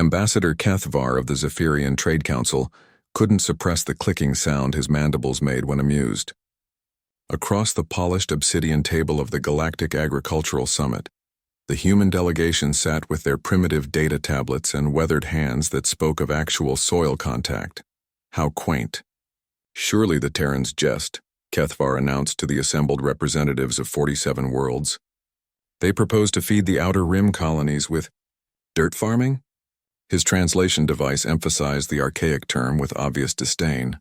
Ambassador Kethvar of the Zephyrian Trade Council couldn't suppress the clicking sound his mandibles made when amused. Across the polished obsidian table of the Galactic Agricultural Summit, the human delegation sat with their primitive data tablets and weathered hands that spoke of actual soil contact. How quaint. Surely the Terrans jest, Kethvar announced to the assembled representatives of 47 worlds. They propose to feed the Outer Rim colonies with dirt farming? His translation device emphasized the archaic term with obvious disdain.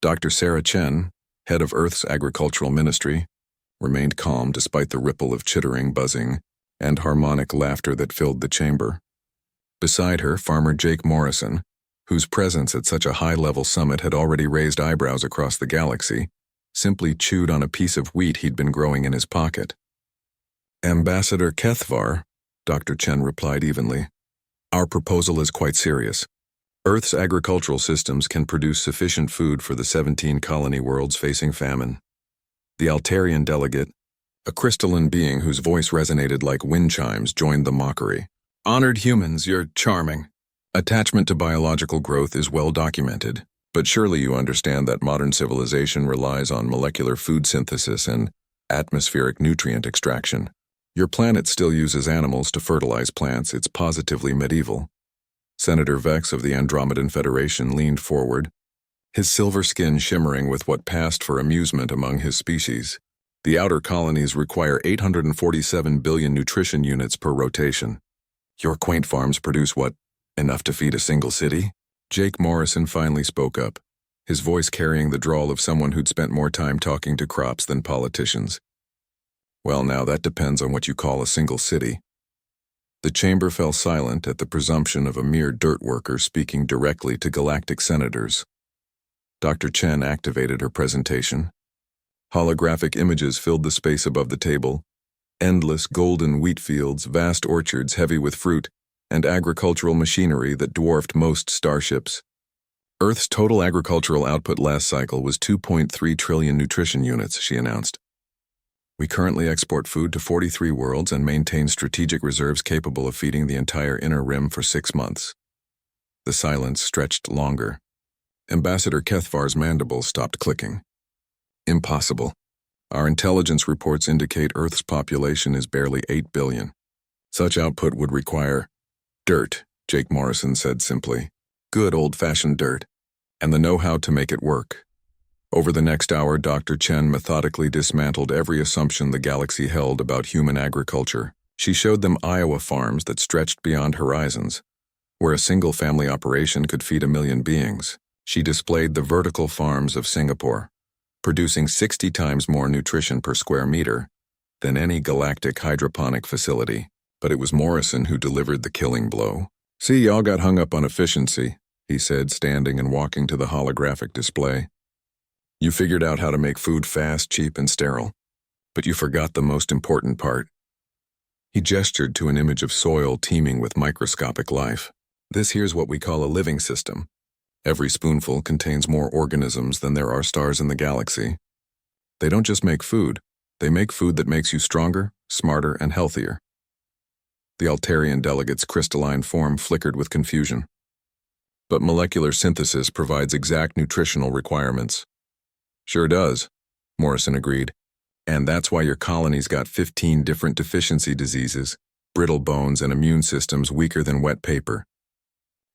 Dr. Sarah Chen, head of Earth's agricultural ministry, remained calm despite the ripple of chittering, buzzing, and harmonic laughter that filled the chamber. Beside her, Farmer Jake Morrison, whose presence at such a high-level summit had already raised eyebrows across the galaxy, simply chewed on a piece of wheat he'd been growing in his pocket. Ambassador Kethvar, Dr. Chen replied evenly, our proposal is quite serious. Earth's agricultural systems can produce sufficient food for the 17 colony worlds facing famine. The Altarian delegate, a crystalline being whose voice resonated like wind chimes, joined the mockery. Honored humans, you're charming. Attachment to biological growth is well documented, but surely you understand that modern civilization relies on molecular food synthesis and atmospheric nutrient extraction. Your planet still uses animals to fertilize plants. It's positively medieval. Senator Vex of the Andromedan Federation leaned forward, his silver skin shimmering with what passed for amusement among his species. The outer colonies require 847 billion nutrition units per rotation. Your quaint farms produce what? Enough to feed a single city? Jake Morrison finally spoke up, his voice carrying the drawl of someone who'd spent more time talking to crops than politicians. Well, now that depends on what you call a single city. The chamber fell silent at the presumption of a mere dirt worker speaking directly to galactic senators. Dr. Chen activated her presentation. Holographic images filled the space above the table. Endless golden wheat fields, vast orchards heavy with fruit, and agricultural machinery that dwarfed most starships. Earth's total agricultural output last cycle was 2.3 trillion nutrition units, she announced. We currently export food to 43 worlds and maintain strategic reserves capable of feeding the entire inner rim for 6 months. The silence stretched longer. Ambassador Kethvar's mandibles stopped clicking. Impossible. Our intelligence reports indicate Earth's population is barely 8 billion. Such output would require dirt, Jake Morrison said simply. Good old-fashioned dirt. And the know-how to make it work. Over the next hour, Dr. Chen methodically dismantled every assumption the galaxy held about human agriculture. She showed them Iowa farms that stretched beyond horizons, where a single-family operation could feed 1 million beings. She displayed the vertical farms of Singapore, producing 60 times more nutrition per square meter than any galactic hydroponic facility. But it was Morrison who delivered the killing blow. See, y'all got hung up on efficiency, he said, standing and walking to the holographic display. You figured out how to make food fast, cheap, and sterile, but you forgot the most important part. He gestured to an image of soil teeming with microscopic life. This here's what we call a living system. Every spoonful contains more organisms than there are stars in the galaxy. They don't just make food, they make food that makes you stronger, smarter, and healthier. The Altarian delegate's crystalline form flickered with confusion. But molecular synthesis provides exact nutritional requirements. Sure does, Morrison agreed. And that's why your colony's got 15 different deficiency diseases, brittle bones, and immune systems weaker than wet paper.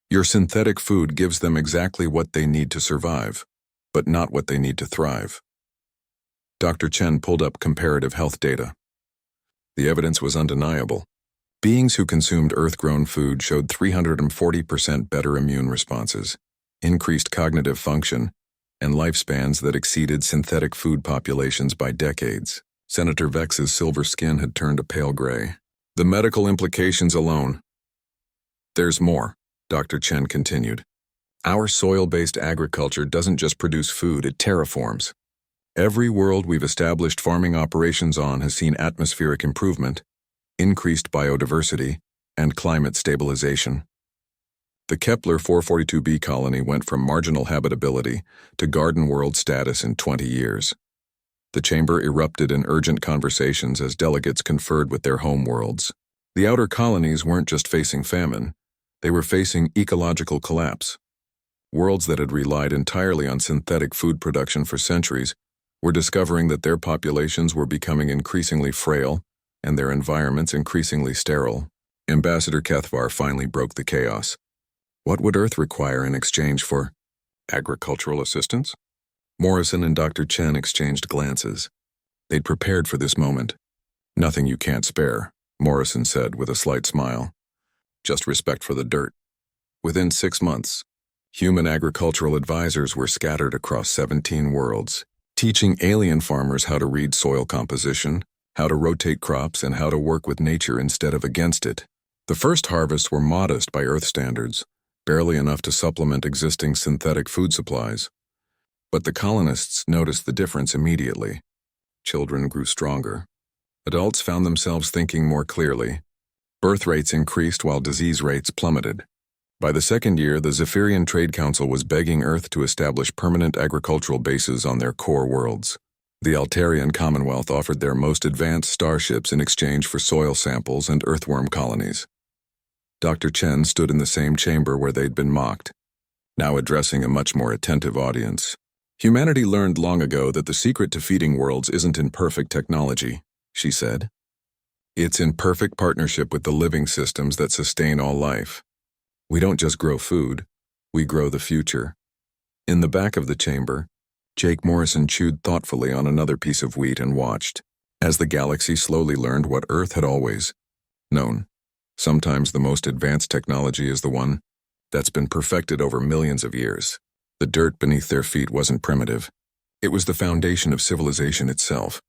Your synthetic food gives them exactly what they need to survive, but not what they need to thrive. Dr. Chen pulled up comparative health data. The evidence was undeniable. Beings who consumed Earth-grown food showed 340% better immune responses, increased cognitive function, and lifespans that exceeded synthetic food populations by decades. Senator Vex's silver skin had turned a pale gray. The medical implications alone. There's more, Dr. Chen continued. Our soil-based agriculture doesn't just produce food, it terraforms. Every world we've established farming operations on has seen atmospheric improvement, increased biodiversity, and climate stabilization. The Kepler 442b colony went from marginal habitability to garden world status in 20 years. The chamber erupted in urgent conversations as delegates conferred with their home worlds. The outer colonies weren't just facing famine, They were facing ecological collapse. Worlds that had relied entirely on synthetic food production for centuries were discovering that their populations were becoming increasingly frail and their environments increasingly sterile. Ambassador Kethvar finally broke the chaos. What would Earth require in exchange for agricultural assistance? Morrison and Dr. Chen exchanged glances. They'd prepared for this moment. Nothing you can't spare, Morrison said with a slight smile. Just respect for the dirt. Within 6 months, human agricultural advisors were scattered across 17 worlds, teaching alien farmers how to read soil composition, how to rotate crops, and how to work with nature instead of against it. The first harvests were modest by Earth standards, barely enough to supplement existing synthetic food supplies. But the colonists noticed the difference immediately. Children grew stronger. Adults found themselves thinking more clearly. Birth rates increased while disease rates plummeted. By the second year, the Zephyrian Trade Council was begging Earth to establish permanent agricultural bases on their core worlds. The Altarian Commonwealth offered their most advanced starships in exchange for soil samples and earthworm colonies. Dr. Chen stood in the same chamber where they'd been mocked, now addressing a much more attentive audience. Humanity learned long ago that the secret to feeding worlds isn't in perfect technology, she said. It's in perfect partnership with the living systems that sustain all life. We don't just grow food, we grow the future. In the back of the chamber, Jake Morrison chewed thoughtfully on another piece of wheat and watched, as the galaxy slowly learned what Earth had always known. Sometimes the most advanced technology is the one that's been perfected over millions of years. The dirt beneath their feet wasn't primitive. It was the foundation of civilization itself.